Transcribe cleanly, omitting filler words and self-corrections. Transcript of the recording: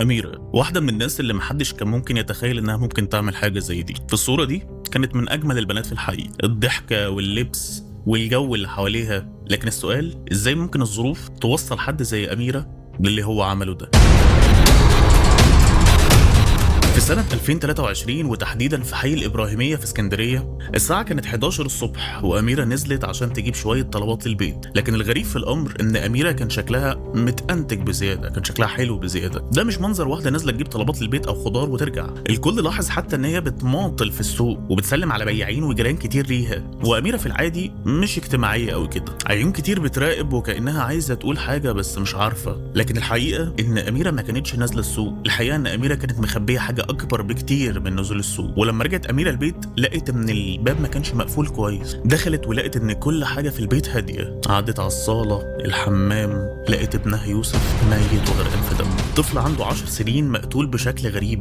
أميرة واحدة من الناس اللي محدش كان ممكن يتخيل إنها ممكن تعمل حاجة زي دي. في الصورة دي كانت من أجمل البنات في الحي، الضحكة واللبس والجو اللي حواليها. لكن السؤال إزاي ممكن الظروف توصل حد زي أميرة للي هو عمله ده؟ في سنة 2023 وتحديدا في حي الإبراهيمية في اسكندرية، الساعة كانت 11 الصبح وأميرة نزلت عشان تجيب شوية طلبات للبيت. لكن الغريب في الأمر إن أميرة كان شكلها متأنتج بزيادة، كان شكلها حلو بزيادة. ده مش منظر واحدة نازلة تجيب طلبات للبيت أو خضار وترجع. الكل لاحظ حتى إن هي بتماطل في السوق وبتسلم على بياعين وجيران كتير ليها. وأميرة في العادي مش اجتماعية أوي كده، عيون كتير بتراقب وكأنها عايزة تقول حاجة بس مش عارفة. لكن الحقيقة إن أميرة ما كانتش نازلة السوق، الحقيقة إن أميرة كانت مخبية حاجة أكبر بكتير من نزول السوق. ولما رجعت أميرة البيت لقيت إن الباب ما كانش مقفول كويس. دخلت ولقيت إن كل حاجة في البيت هادية. عدت على الصالة، الحمام، لقيت ابنها يوسف ميت وغرقان في دمه. طفل عنده 10 سنين مقتول بشكل غريب.